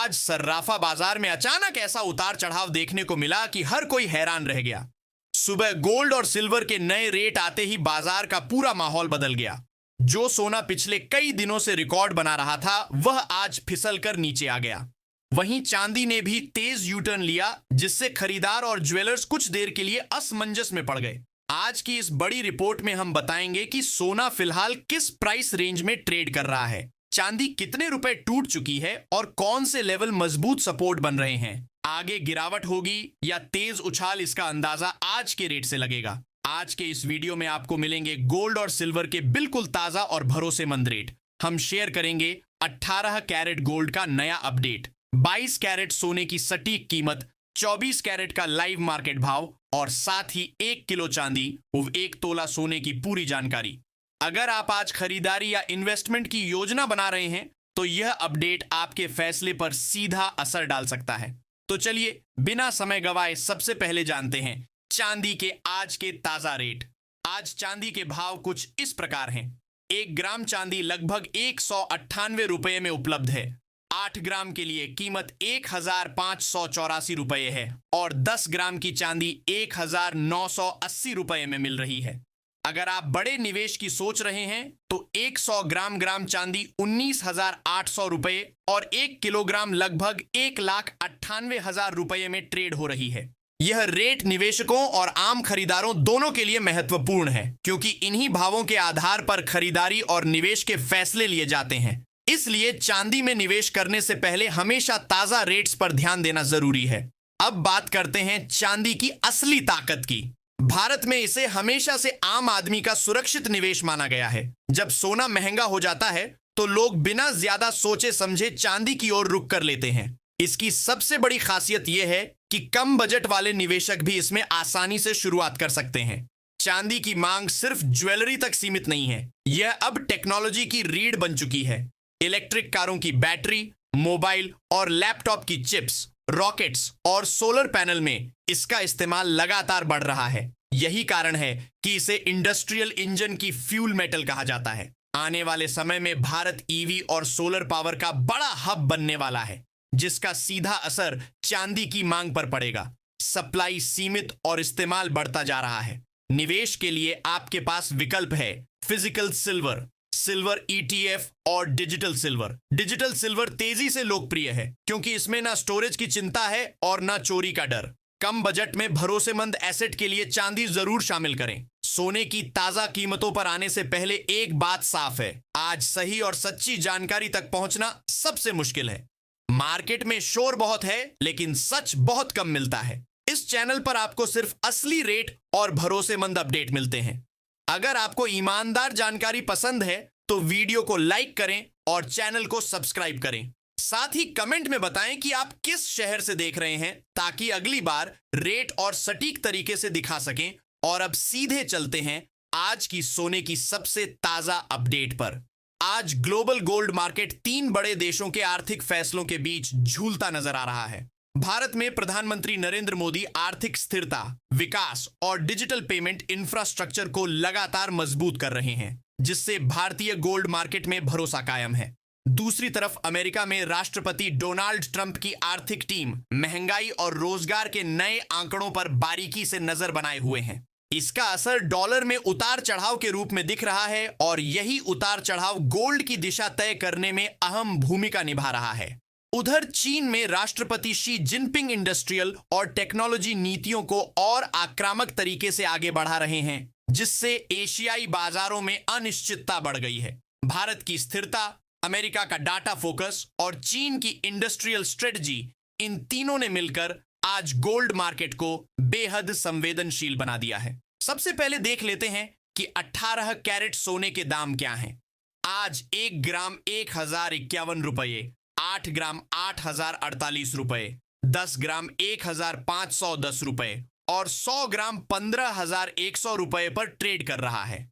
आज सर्राफा बाजार में अचानक ऐसा उतार चढ़ाव देखने को मिला कि हर कोई हैरान रह गया। सुबह गोल्ड और सिल्वर के नए रेट आते ही बाजार का पूरा माहौल बदल गया। जो सोना पिछले कई दिनों से रिकॉर्ड बना रहा था, वह आज फिसलकर नीचे आ गया। वहीं चांदी ने भी तेज यू टर्न लिया, जिससे खरीदार और ज्वेलर्स कुछ देर के लिए असमंजस में पड़ गए। आज की इस बड़ी रिपोर्ट में हम बताएंगे कि सोना फिलहाल किस प्राइस रेंज में ट्रेड कर रहा है, चांदी कितने रुपए टूट चुकी है और कौन से लेवल मजबूत सपोर्ट बन रहे हैं। आगे गिरावट होगी या तेज उछाल, इसका अंदाजा आज के रेट से लगेगा। आज के इस वीडियो में आपको मिलेंगे गोल्ड और सिल्वर के बिल्कुल ताजा और भरोसेमंद रेट। हम शेयर करेंगे 18 कैरेट गोल्ड का नया अपडेट, 22 कैरेट सोने की सटीक कीमत, 24 कैरेट का लाइव मार्केट भाव और साथ ही 1 किलो चांदी व 1 तोला सोने की पूरी जानकारी। अगर आप आज खरीदारी या इन्वेस्टमेंट की योजना बना रहे हैं तो यह अपडेट आपके फैसले पर सीधा असर डाल सकता है। तो चलिए बिना समय गवाए सबसे पहले जानते हैं चांदी के आज के ताजा रेट। आज चांदी के भाव कुछ इस प्रकार हैं। 1 ग्राम चांदी लगभग 198 रुपये में उपलब्ध है। 8 ग्राम के लिए कीमत 1584 रुपये है और 10 ग्राम की चांदी 1980 रुपये में मिल रही है। अगर आप बड़े निवेश की सोच रहे हैं तो 100 ग्राम चांदी 19,800 रुपये और 1 किलोग्राम लगभग 1,98,000 रुपये में ट्रेड हो रही है। यह रेट निवेशकों और आम खरीदारों दोनों के लिए महत्वपूर्ण है, क्योंकि इन्हीं भावों के आधार पर खरीदारी और निवेश के फैसले लिए जाते हैं। इसलिए चांदी में निवेश करने से पहले हमेशा ताजा रेट्स पर ध्यान देना जरूरी है। अब बात करते हैं चांदी की असली ताकत की। भारत में इसे हमेशा से आम आदमी का सुरक्षित निवेश माना गया है। जब सोना महंगा हो जाता है तो लोग बिना ज्यादा सोचे समझे चांदी की ओर रुख कर लेते हैं। इसकी सबसे बड़ी खासियत यह है कि कम बजट वाले निवेशक भी इसमें आसानी से शुरुआत कर सकते हैं। चांदी की मांग सिर्फ ज्वेलरी तक सीमित नहीं है, यह अब टेक्नोलॉजी की रीढ़ बन चुकी है। इलेक्ट्रिक कारों की बैटरी, मोबाइल और लैपटॉप की चिप्स, रॉकेट्स और सोलर पैनल में इसका इस्तेमाल लगातार बढ़ रहा है। यही कारण है कि इसे इंडस्ट्रियल इंजन की फ्यूल मेटल कहा जाता है। आने वाले समय में भारत ईवी और सोलर पावर का बड़ा हब बनने वाला है, जिसका सीधा असर चांदी की मांग पर पड़ेगा। सप्लाई सीमित और इस्तेमाल बढ़ता जा रहा है। निवेश के लिए आपके पास विकल्प है फिजिकल सिल्वर, सिल्वर ईटीएफ और डिजिटल सिल्वर। डिजिटल सिल्वर तेजी से लोकप्रिय है क्योंकि इसमें ना स्टोरेज की चिंता है और ना चोरी का डर। कम बजट में भरोसेमंद एसेट के लिए चांदी जरूर शामिल करें। सोने की ताजा कीमतों पर आने से पहले एक बात साफ है, आज सही और सच्ची जानकारी तक पहुंचना सबसे मुश्किल है। मार्केट में शोर बहुत है लेकिन सच बहुत कम मिलता है। इस चैनल पर आपको सिर्फ असली रेट और भरोसेमंद अपडेट मिलते हैं। अगर आपको ईमानदार जानकारी पसंद है तो वीडियो को लाइक करें और चैनल को सब्सक्राइब करें। साथ ही कमेंट में बताएं कि आप किस शहर से देख रहे हैं, ताकि अगली बार रेट और सटीक तरीके से दिखा सकें। और अब सीधे चलते हैं आज की सोने की सबसे ताजा अपडेट पर। आज ग्लोबल गोल्ड मार्केट 3 बड़े देशों के आर्थिक फैसलों के बीच झूलता नजर आ रहा है। भारत में प्रधानमंत्री नरेंद्र मोदी आर्थिक स्थिरता, विकास और डिजिटल पेमेंट इंफ्रास्ट्रक्चर को लगातार मजबूत कर रहे हैं, जिससे भारतीय गोल्ड मार्केट में भरोसा कायम है। दूसरी तरफ अमेरिका में राष्ट्रपति डोनाल्ड ट्रंप की आर्थिक टीम महंगाई और रोजगार के नए आंकड़ों पर बारीकी से नजर बनाए हुए हैं। इसका असर डॉलर में उतार चढ़ाव के रूप में दिख रहा है और यही उतार चढ़ाव गोल्ड की दिशा तय करने में अहम भूमिका निभा रहा है। उधर चीन में राष्ट्रपति शी जिनपिंग इंडस्ट्रियल और टेक्नोलॉजी नीतियों को और आक्रामक तरीके से आगे बढ़ा रहे हैं, जिससे एशियाई बाजारों में अनिश्चितता बढ़ गई है। भारत की स्थिरता, अमेरिका का डाटा फोकस और चीन की इंडस्ट्रियल स्ट्रेटजी, इन तीनों ने मिलकर आज गोल्ड मार्केट को बेहद संवेदनशील बना दिया है। सबसे पहले देख लेते हैं कि 18 कैरेट सोने के दाम क्या हैं। आज 1 ग्राम 1051 रुपये, 8 ग्राम 8048 रुपये, 10 ग्राम 1510 रुपये और 100 ग्राम 15100 रुपये पर ट्रेड कर रहा है।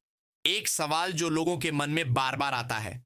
एक सवाल जो लोगों के मन में बार बार आता है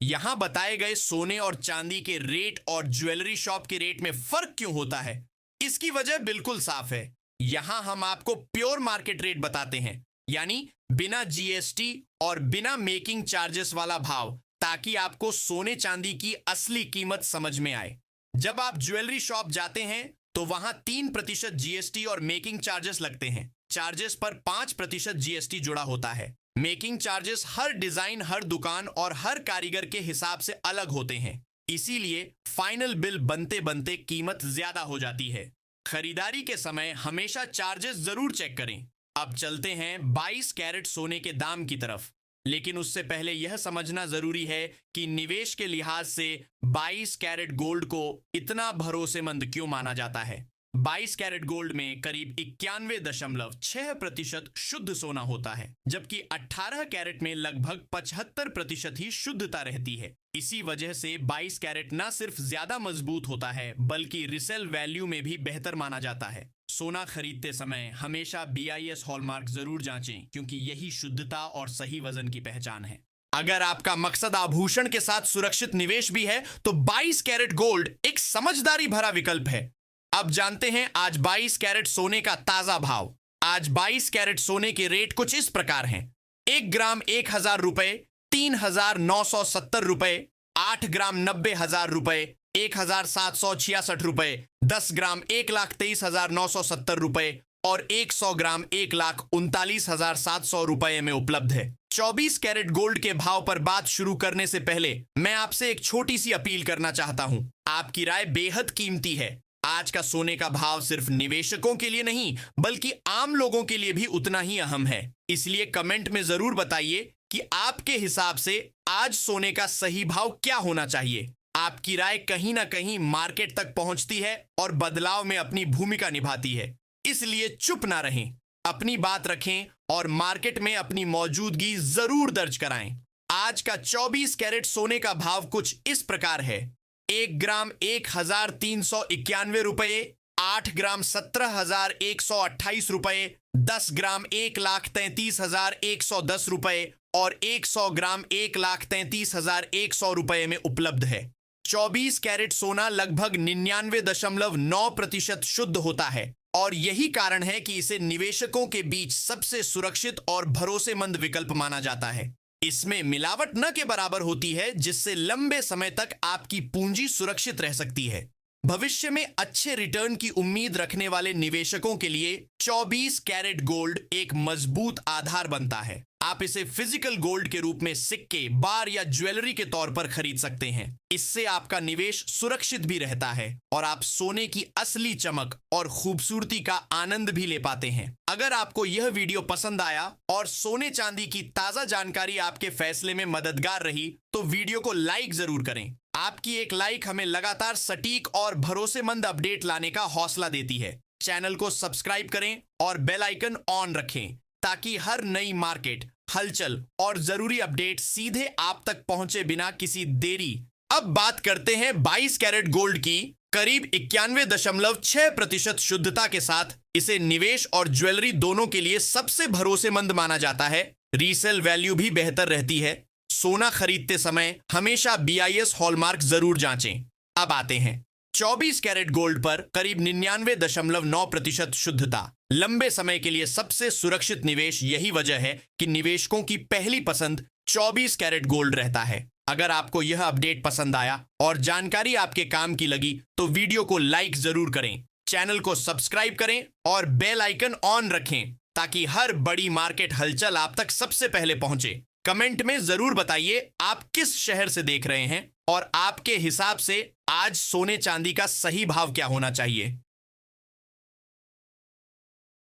यहां बताए गए सोने और चांदी के रेट और ज्वेलरी शॉप के रेट में फर्क क्यों होता है? इसकी वजह बिल्कुल साफ है। यहां हम आपको प्योर मार्केट रेट बताते हैं, यानी बिना जीएसटी और बिना मेकिंग चार्जेस वाला भाव, ताकि आपको सोने चांदी की असली कीमत समझ में आए। जब आप ज्वेलरी शॉप जाते हैं तो वहां 3% जीएसटी और मेकिंग चार्जेस लगते हैं। चार्जेस पर 5% जीएसटी जुड़ा होता है। मेकिंग चार्जेस हर डिजाइन, हर दुकान और हर कारीगर के हिसाब से अलग होते हैं, इसीलिए फाइनल बिल बनते बनते कीमत ज्यादा हो जाती है। खरीदारी के समय हमेशा चार्जेस जरूर चेक करें। अब चलते हैं 22 कैरेट सोने के दाम की तरफ, लेकिन उससे पहले यह समझना जरूरी है कि निवेश के लिहाज से 22 कैरेट गोल्ड को इतना भरोसेमंद क्यों माना जाता है। 22 कैरेट गोल्ड में करीब 91.6% शुद्ध सोना होता है, जबकि 18 कैरेट में लगभग 75% ही शुद्धता रहती है। इसी वजह से 22 कैरेट न सिर्फ ज्यादा मजबूत होता है, बल्कि रिसेल वैल्यू में भी बेहतर माना जाता है। सोना खरीदते समय हमेशा BIS हॉलमार्क जरूर जांचें, क्योंकि यही शुद्धता और सही वजन की पहचान है। अगर आपका मकसद आभूषण के साथ सुरक्षित निवेश भी है, तो 22 कैरेट गोल्ड एक समझदारी भरा विकल्प है। अब जानते हैं आज 22 कैरेट सोने का ताजा भाव। आज 22 कैरेट सोने के रेट कुछ इस प्रकार हैं। 1 ग्राम 1,000 रुपए, 3,970 रुपए, 8 ग्राम 90,000 रुपए, 1,766 रुपए, 10 ग्राम 1,23,970 रुपए और 100 ग्राम 1,39,700 रुपए में उपलब्ध है। 24 कैरेट गोल्ड के भाव पर बात शुरू करने से पहले मैं आपसे एक छोटी सी अपील करना चाहता हूं। आपकी राय बेहद कीमती है। आज का सोने का भाव सिर्फ निवेशकों के लिए नहीं, बल्कि आम लोगों के लिए भी उतना ही अहम है। इसलिए कमेंट में जरूर बताइए कि आपके हिसाब से आज सोने का सही भाव क्या होना चाहिए। आपकी राय कहीं ना कहीं मार्केट तक पहुंचती है और बदलाव में अपनी भूमिका निभाती है। इसलिए चुप ना रहें, अपनी बात रखें और मार्केट में अपनी मौजूदगी जरूर दर्ज कराएं। आज का 24 कैरेट सोने का भाव कुछ इस प्रकार है। 1 ग्राम 1,391 रुपए, 8 ग्राम 17,128 रुपए, 10 ग्राम 1,33,110 रुपए और 100 ग्राम 1,33,100 रुपए में उपलब्ध है। 24 कैरेट सोना लगभग 99.9% शुद्ध होता है और यही कारण है कि इसे निवेशकों के बीच सबसे सुरक्षित और भरोसेमंद विकल्प माना जाता है। इसमें मिलावट न के बराबर होती है, जिससे लंबे समय तक आपकी पूंजी सुरक्षित रह सकती है। भविष्य में अच्छे रिटर्न की उम्मीद रखने वाले निवेशकों के लिए 24 कैरेट गोल्ड एक मजबूत आधार बनता है। आप इसे फिजिकल गोल्ड के रूप में सिक्के, बार या ज्वेलरी के तौर पर खरीद सकते हैं। इससे आपका निवेश सुरक्षित भी रहता है और आप सोने की असली चमक और खूबसूरती का आनंद भी ले पाते हैं। अगर आपको यह वीडियो पसंद आया और सोने चांदी की ताजा जानकारी आपके फैसले में मददगार रही, तो वीडियो को लाइक जरूर करें। आपकी एक लाइक हमें लगातार सटीक और भरोसेमंद अपडेट लाने का हौसला देती है। चैनल को सब्सक्राइब करें और बेल आइकन ऑन रखें, ताकि हर नई मार्केट, हलचल और जरूरी अपडेट सीधे आप तक पहुंचे बिना किसी देरी। अब बात करते हैं 22 कैरेट गोल्ड की। करीब 91.6% शुद्धता के साथ इसे निवेश और ज्वेलरी दोनों के लिए सबसे भरोसेमंद माना जाता है। रीसेल वैल्यू भी बेहतर रहती है। सोना खरीदते समय हमेशा BIS हॉलमार्क जरूर जांचें। अब आते हैं 24 कैरेट गोल्ड पर करीब 99.9% शुद्धता। लंबे समय के लिए सबसे सुरक्षित निवेश। यही वजह है कि निवेशकों की पहली पसंद 24 कैरेट गोल्ड रहता है। अगर आपको यह अपडेट पसंद आया और जानकारी आपके काम की लगी, तो वीडियो को लाइक जरूर करें, चैनल को सब्सक्राइब करें और बेल आइकन ऑन रखें, ताकि हर बड़ी मार्केट हलचल आप तक सबसे पहले पहुंचे। कमेंट में जरूर बताइए आप किस शहर से देख रहे हैं और आपके हिसाब से आज सोने चांदी का सही भाव क्या होना चाहिए।